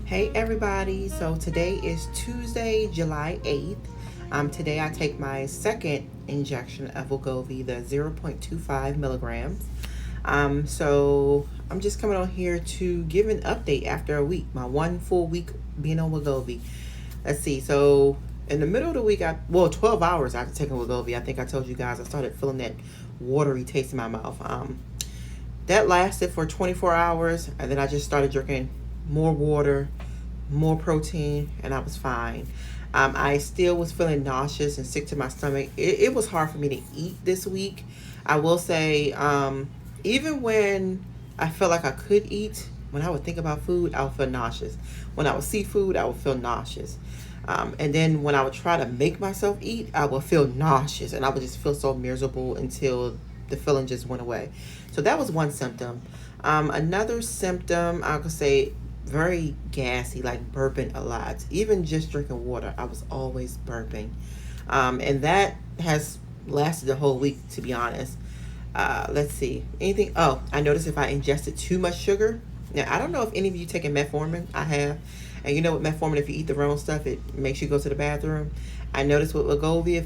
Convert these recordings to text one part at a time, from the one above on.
Hey everybody, so today is Tuesday, July 8th. Today I take my second injection of Wegovy, the 0.25 milligrams. So I'm just coming on here to give an update after a week, my one full week being on Wegovy. Let's see, so in the middle of the week, 12 hours after taking Wegovy, I think I told you guys I started feeling that watery taste in my mouth. That lasted for 24 hours, and then I just started drinking more water, more protein, and I was fine. I still was feeling nauseous and sick to my stomach. It was hard for me to eat this week. I will say, even when I felt like I could eat, when I would think about food, I would feel nauseous. When I would see food, I would feel nauseous. And then when I would try to make myself eat, I would feel nauseous and I would just feel so miserable until the feeling just went away. So that was one symptom. Another symptom, I could say, very gassy, like burping a lot. Even just drinking water, I was always burping. And that has lasted the whole week, to be honest. Let's see. Anything? Oh, I noticed if I ingested too much sugar. Now, I don't know if any of you taken metformin. I have. And you know what metformin, if you eat the wrong stuff, it makes you go to the bathroom. I noticed with Wegovy,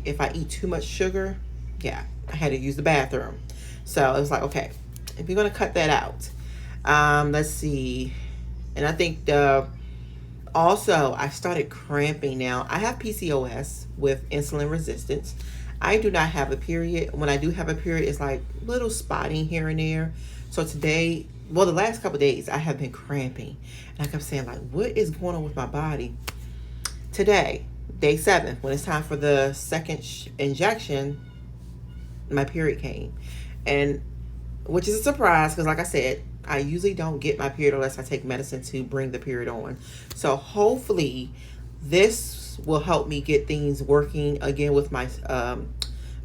if I eat too much sugar, yeah, I had to use the bathroom. So it was like, okay, if you're gonna cut that out, let's see. And I think also I started cramping now. I have PCOS with insulin resistance. I do not have a period. When I do have a period, it's like little spotting here and there. So today, well, the last couple of days, I have been cramping. And I kept saying, like, what is going on with my body? Today, day 7, when it's time for the second injection, my period came. And which is a surprise because, like I said, I usually don't get my period unless I take medicine to bring the period on. So hopefully this will help me get things working again with my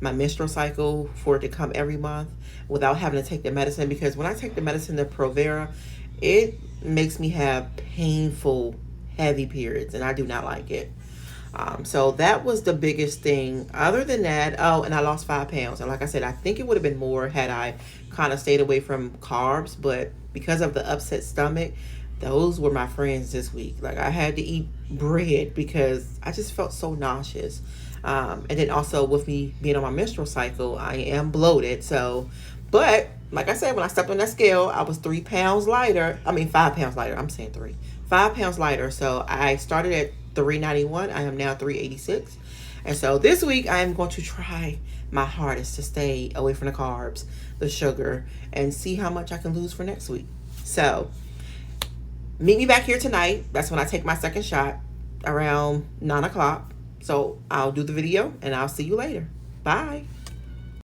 my menstrual cycle for it to come every month without having to take the medicine, because when I take the medicine, the Provera, it makes me have painful, heavy periods, and I do not like it. So that was the biggest thing. Other than that, oh, and I lost 5 pounds. And like I said, I think it would have been more had I kind of stayed away from carbs. But because of the upset stomach, those were my friends this week. Like, I had to eat bread because I just felt so nauseous. And then also with me being on my menstrual cycle, I am bloated. So, but like I said, when I stepped on that scale, I was 3 pounds lighter. I mean, 5 pounds lighter. I'm saying 3. 5 pounds lighter. So I started at 391. I am now 386. And so this week I am going to try my hardest to stay away from the carbs, the sugar, and see how much I can lose for next week. So meet me back here tonight. That's when I take my second shot around 9 o'clock. So I'll do the video and I'll see you later. Bye.